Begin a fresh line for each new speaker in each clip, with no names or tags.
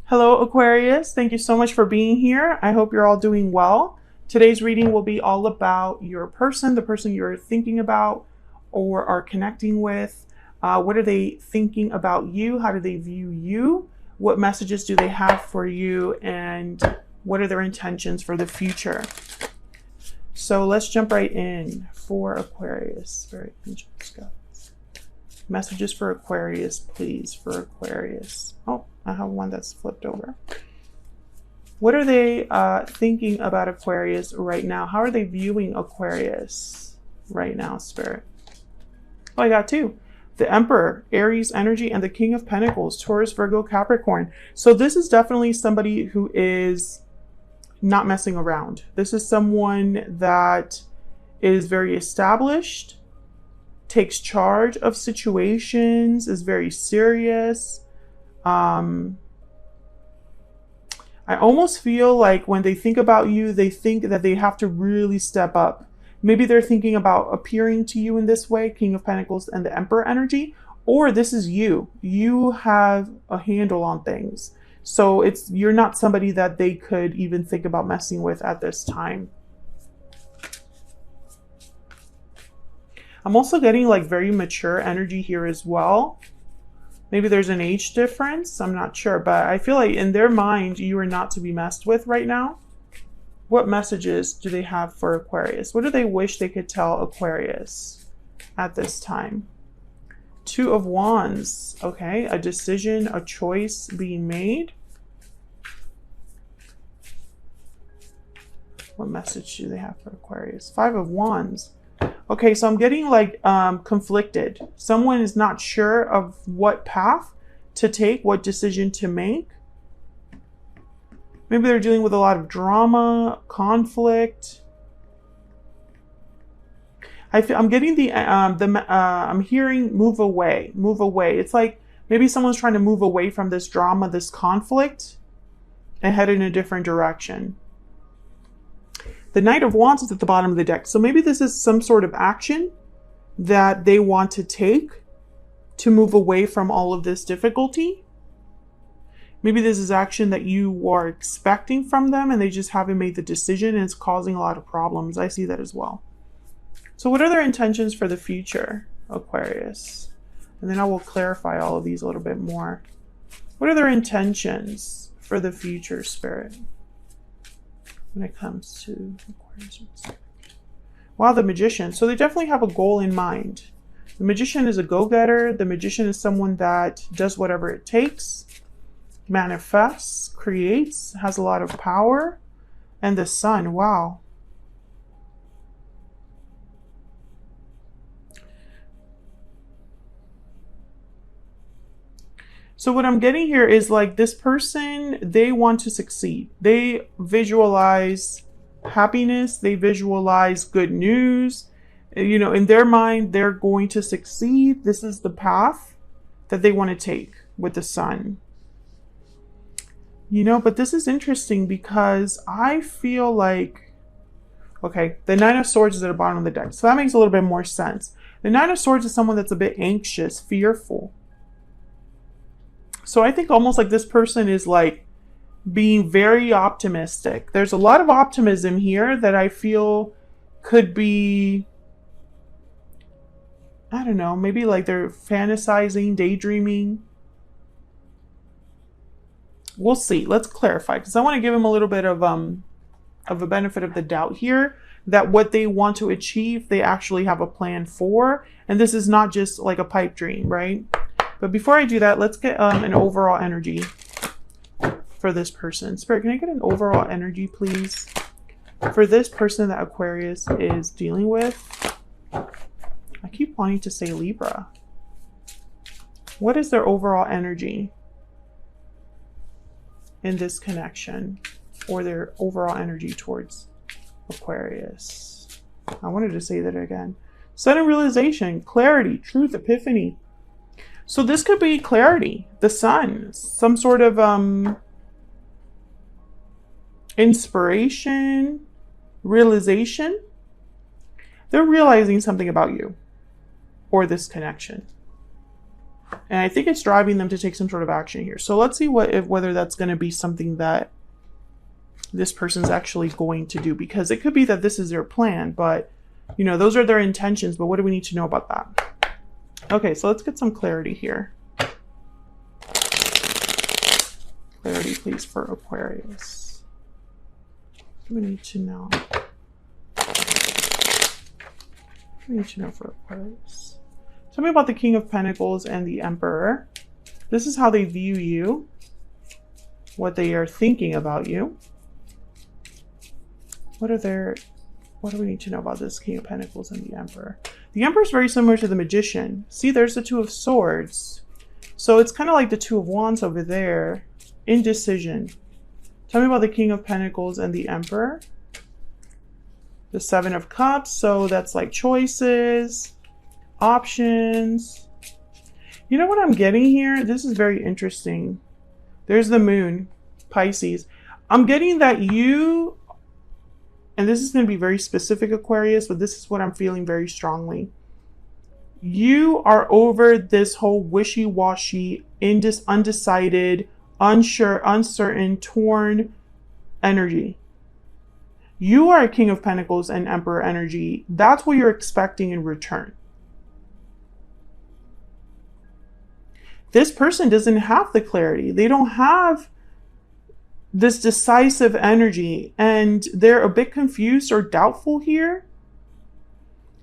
Hello, Aquarius. Thank you so much for being here. I hope you're all doing well. Today's reading will be all about your person, the person you're thinking about or are connecting with. What are they thinking about you? How do they view you? What messages do they have for you? And what are their intentions for the future? So let's jump right in for Aquarius. Very interesting. Messages for Aquarius, please, for Aquarius. Oh, I have one that's flipped over. What are they thinking about Aquarius right now? How are they viewing Aquarius right now, Spirit? Oh, I got two. The Emperor, Aries energy, and the King of Pentacles, Taurus, Virgo, Capricorn. So this is definitely somebody who is not messing around. This is someone that is very established, takes charge of situations, is very serious. I almost feel like when they think about you, they think that they have to really step up. Maybe they're thinking about appearing to you in this way, King of Pentacles and the Emperor energy, or this is you. You have a handle on things. So you're not somebody that they could even think about messing with at this time. I'm also getting like very mature energy here as well. Maybe there's an age difference. I'm not sure, but I feel like in their mind, you are not to be messed with right now. What messages do they have for Aquarius? What do they wish they could tell Aquarius at this time? Two of Wands. Okay, a decision, a choice being made. What message do they have for Aquarius? Five of Wands. Okay, so I'm getting like conflicted. Someone is not sure of what path to take, what decision to make. Maybe they're dealing with a lot of drama, conflict. I'm getting I'm hearing move away, move away. It's like maybe someone's trying to move away from this drama, this conflict, and head in a different direction. The Knight of Wands is at the bottom of the deck. So maybe this is some sort of action that they want to take to move away from all of this difficulty. Maybe this is action that you are expecting from them and they just haven't made the decision and it's causing a lot of problems. I see that as well. So what are their intentions for the future, Aquarius? And then I will clarify all of these a little bit more. What are their intentions for the future, Spirit? When it comes to Aquarius. Wow, the Magician. So they definitely have a goal in mind. The Magician is a go-getter. The Magician is someone that does whatever it takes, manifests, creates, has a lot of power. And the Sun, wow. So what I'm getting here is like this person, they want to succeed. They visualize happiness. They visualize good news. You know, in their mind, they're going to succeed. This is the path that they want to take with the Sun. You know, but this is interesting because I feel like, okay, the Nine of Swords is at the bottom of the deck. So that makes a little bit more sense. The Nine of Swords is someone that's a bit anxious, fearful. So I think almost like this person is like being very optimistic. There's a lot of optimism here that I feel could be, I don't know, maybe like they're fantasizing, daydreaming. We'll see. Let's clarify because I want to give them a little bit of a benefit of the doubt here that what they want to achieve, they actually have a plan for. And this is not just like a pipe dream, right? But before I do that, let's get an overall energy for this person. Spirit, can I get an overall energy, please? For this person that Aquarius is dealing with. I keep wanting to say Libra. What is their overall energy in this connection? Or their overall energy towards Aquarius? I wanted to say that again. Sudden realization, clarity, truth, epiphany. So this could be clarity, the Sun, some sort of inspiration, realization. They're realizing something about you or this connection. And I think it's driving them to take some sort of action here. So let's see whether that's going to be something that this person's actually going to do, because it could be that this is their plan, but you know, those are their intentions. But what do we need to know about that? Okay, so let's get some clarity here. Clarity, please, for Aquarius. What do we need to know? What do we need to know for Aquarius? Tell me about the King of Pentacles and the Emperor. This is how they view you, what they are thinking about you. What do we need to know about this King of Pentacles and the Emperor? The Emperor is very similar to the Magician. See, there's the Two of Swords. So it's kind of like the Two of Wands over there. Indecision. Tell me about the King of Pentacles and the Emperor. The Seven of Cups. So that's like choices, options. You know what I'm getting here? This is very interesting. There's the Moon, Pisces. I'm getting that you, and this is going to be very specific, Aquarius, but this is what I'm feeling very strongly. You are over this whole wishy-washy, undecided, unsure, uncertain, torn energy. You are a King of Pentacles and Emperor energy. That's what you're expecting in return. This person doesn't have the clarity. They don't have this decisive energy, and they're a bit confused or doubtful here,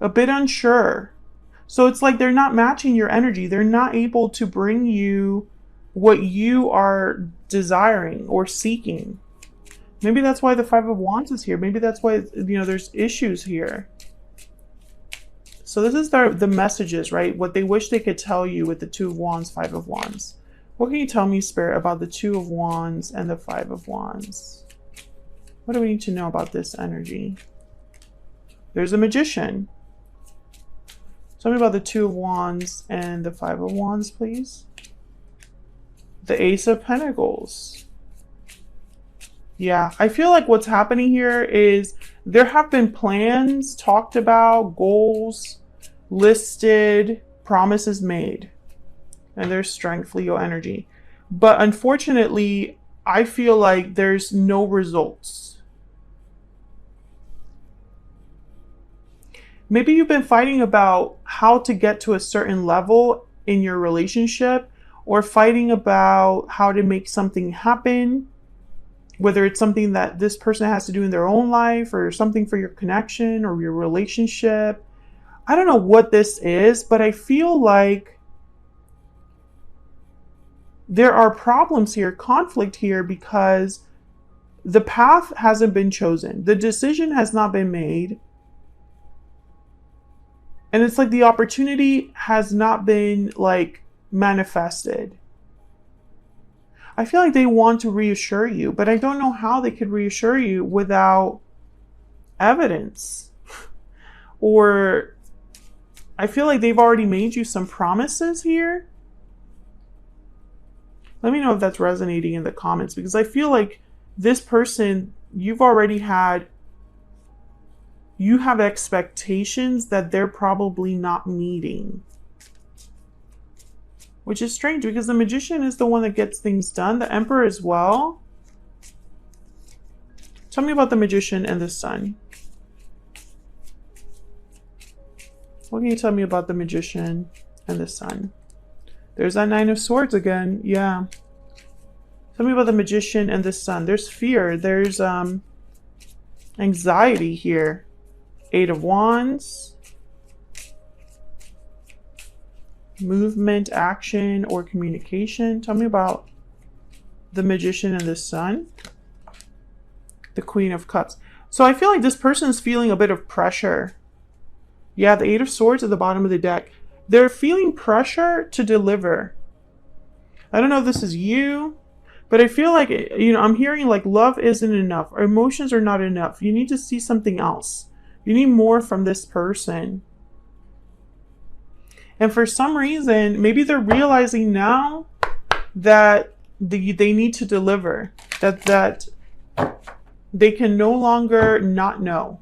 a bit unsure. So it's like they're not matching your energy. They're not able to bring you what you are desiring or seeking. Maybe that's why the Five of Wands is here. Maybe that's why, you know, there's issues here. So this is the messages, right? What they wish they could tell you with the Two of Wands, Five of Wands. What can you tell me, Spirit, about the Two of Wands and the Five of Wands? What do we need to know about this energy? There's a Magician. Tell me about the Two of Wands and the Five of Wands, please. The Ace of Pentacles. Yeah, I feel like what's happening here is there have been plans talked about, goals listed, promises made. And there's strength, Leo energy. But unfortunately, I feel like there's no results. Maybe you've been fighting about how to get to a certain level in your relationship, or fighting about how to make something happen, whether it's something that this person has to do in their own life or something for your connection or your relationship. I don't know what this is, but I feel like there are problems here, conflict here, because the path hasn't been chosen. The decision has not been made. And it's like the opportunity has not been like manifested. I feel like they want to reassure you, but I don't know how they could reassure you without evidence. Or I feel like they've already made you some promises here. Let me know if that's resonating in the comments, because I feel like this person, you have expectations that they're probably not meeting. Which is strange, because the Magician is the one that gets things done. The Emperor as well. Tell me about the Magician and the Sun. What can you tell me about the Magician and the Sun? There's that Nine of Swords again. Yeah. Tell me about the Magician and the Sun. There's fear. There's anxiety here. Eight of Wands. Movement, action, or communication. Tell me about the Magician and the Sun. The Queen of Cups. So I feel like this person's feeling a bit of pressure. Yeah, the Eight of Swords at the bottom of the deck. They're feeling pressure to deliver. I don't know if this is you, but I feel like, you know, I'm hearing like love isn't enough, or emotions are not enough. You need to see something else. You need more from this person. And for some reason, maybe they're realizing now that they need to deliver, that they can no longer not know.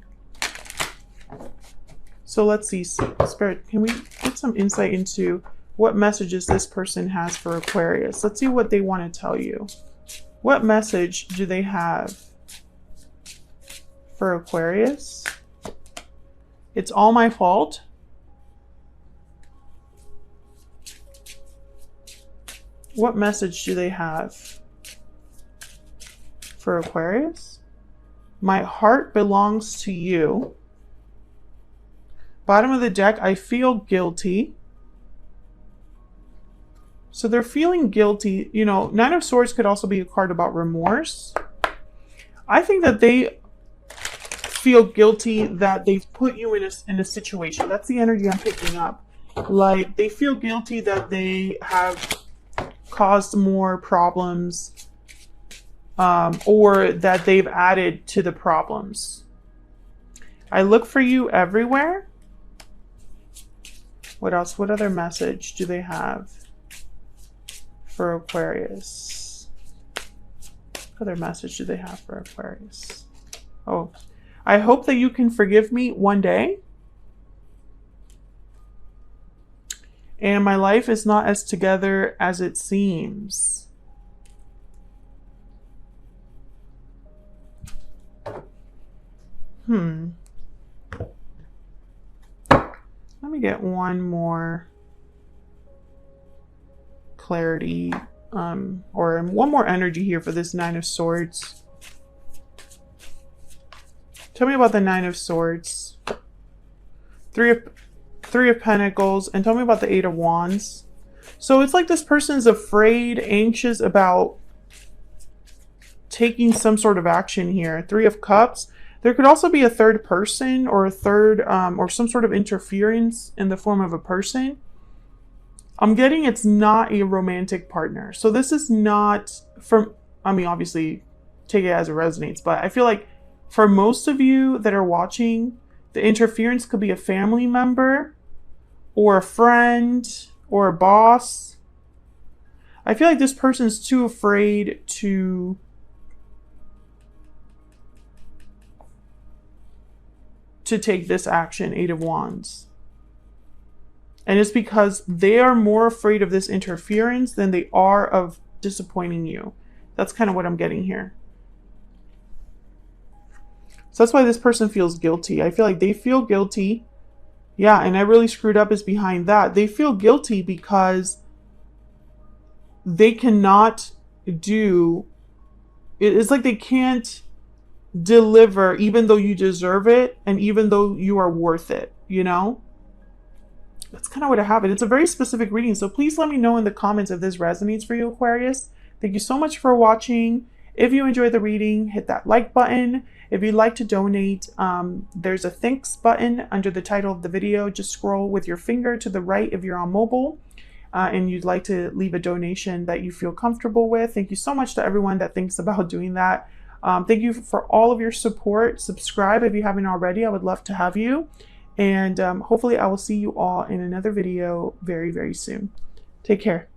So let's see, Spirit, can we get some insight into what messages this person has for Aquarius. Let's see what they want to tell you. What message do they have for Aquarius? It's all my fault. What message do they have for Aquarius? My heart belongs to you. Bottom of the deck, I feel guilty. So they're feeling guilty. You know, Nine of Swords could also be a card about remorse. I think that they feel guilty that they've put you in a situation. That's the energy I'm picking up. Like, they feel guilty that they have caused more problems, or that they've added to the problems. I look for you everywhere. What else? What other message do they have for Aquarius? What other message do they have for Aquarius? Oh, I hope that you can forgive me one day. And my life is not as together as it seems. Let me get one more clarity, or one more energy here for this Nine of Swords. Tell me about the Nine of Swords. Three of Pentacles, and tell me about the Eight of Wands. So it's like this person's afraid, anxious about taking some sort of action here. Three of Cups. There could also be a third person, or a third, or some sort of interference in the form of a person. I'm getting it's not a romantic partner. So this is not from, I mean, obviously take it as it resonates, but I feel like for most of you that are watching, the interference could be a family member, or a friend, or a boss. I feel like this person's too afraid to take this action, Eight of Wands. And it's because they are more afraid of this interference than they are of disappointing you. That's kind of what I'm getting here. So that's why this person feels guilty. I feel like they feel guilty. Yeah, and I really screwed up is behind that. They feel guilty because they cannot do, it's like they can't deliver even though you deserve it and even though you are worth it, you know? That's kind of what happened. It's a very specific reading, so please let me know in the comments if this resonates for you, Aquarius. Thank you so much for watching. If you enjoyed the reading, hit that like button. If you'd like to donate, there's a thanks button under the title of the video. Just scroll with your finger to the right if you're on mobile and you'd like to leave a donation that you feel comfortable with. Thank you so much to everyone that thinks about doing that. Thank you for all of your support. Subscribe if you haven't already. I would love to have you. And hopefully I will see you all in another video very, very soon. Take care.